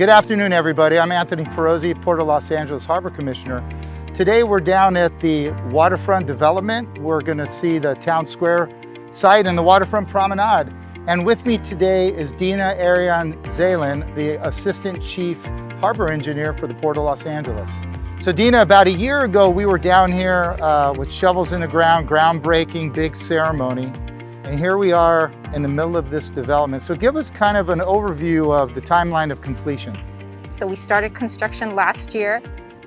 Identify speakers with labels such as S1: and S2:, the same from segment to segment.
S1: Good afternoon, everybody. I'm Anthony Pirozzi, Port of Los Angeles Harbor Commissioner. Today we're down at the Waterfront development. We're going to see the town square site and the Waterfront Promenade. And with me today is Dina Aryan-Zahlan, the Assistant Chief Harbor Engineer for the Port of Los Angeles. So Dina, about a year ago, we were down here with shovels in the ground, groundbreaking, big ceremony. And here we are in the middle of this development. So give us kind of an overview of the timeline of completion.
S2: So we started construction last year,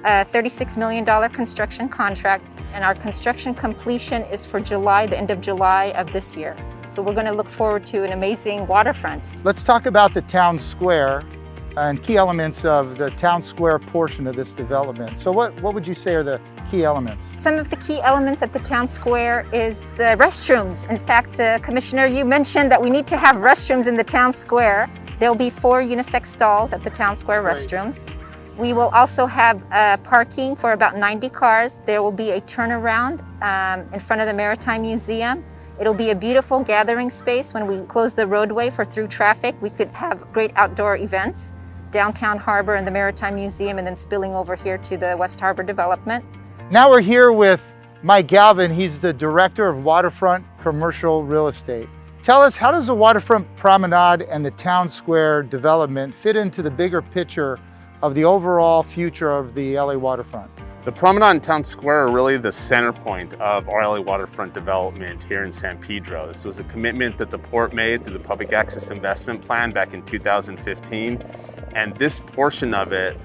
S2: a $36 million construction contract, and our construction completion is for July, the end of July of this year. So we're going to look forward to an amazing waterfront.
S1: Let's talk about the town square and key elements of the town square portion of this development. So what would you say are the key elements?
S2: Some of the key elements at the town square is the restrooms. In fact, Commissioner, you mentioned that we need to have restrooms in the town square. There'll be 4 unisex stalls at the town square restrooms. We will also have parking for about 90 cars. There will be a turnaround in front of the Maritime Museum. It'll be a beautiful gathering space when we close the roadway for through traffic. We could have great outdoor events, downtown harbor and the Maritime Museum, and then spilling over here to the West Harbor development.
S1: Now we're here with Mike Galvin. He's the Director of Waterfront Commercial Real Estate. Tell us, how does the Waterfront Promenade and the town square development fit into the bigger picture of the overall future of the LA waterfront?
S3: The Promenade and Town Square are really the center point of our LA waterfront development here in San Pedro. This was a commitment that the Port made through the Public Access Investment Plan back in 2015. And this portion of it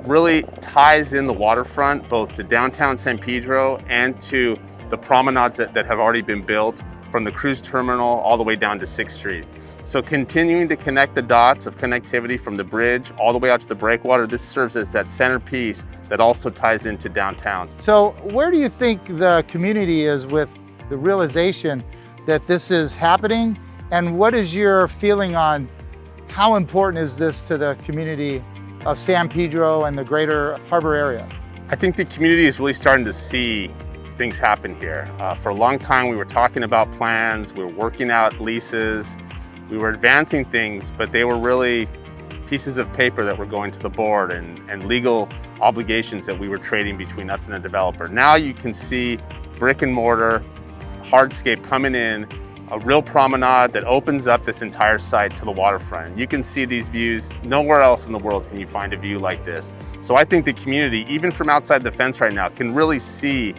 S3: really ties in the waterfront both to downtown San Pedro and to the promenades that have already been built from the cruise terminal all the way down to 6th Street. So continuing to connect the dots of connectivity from the bridge all the way out to the breakwater, this serves as that centerpiece that also ties into downtown.
S1: So where do you think the community is with the realization that this is happening? And what is your feeling on how important is this to the community of San Pedro and the greater harbor area?
S3: I think the community is really starting to see things happen here. For a long time, we were talking about plans, we were working out leases, we were advancing things, but they were really pieces of paper that were going to the board and legal obligations that we were trading between us and the developer. Now you can see brick and mortar, hardscape coming in, a real promenade that opens up this entire site to the waterfront. You can see these views. Nowhere else in the world can you find a view like this. So I think the community, even from outside the fence right now, can really see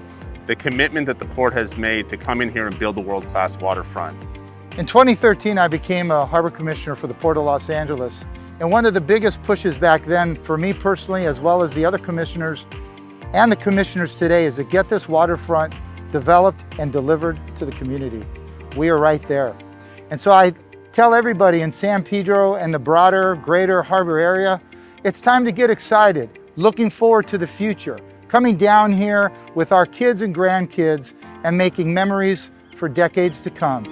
S3: the commitment that the Port has made to come in here and build a world-class waterfront.
S1: In 2013, I became a harbor commissioner for the Port of Los Angeles. And one of the biggest pushes back then for me personally, as well as the other commissioners and the commissioners today, is to get this waterfront developed and delivered to the community. We are right there. And so I tell everybody in San Pedro and the broader, greater harbor area, it's time to get excited, looking forward to the future, coming down here with our kids and grandkids and making memories for decades to come.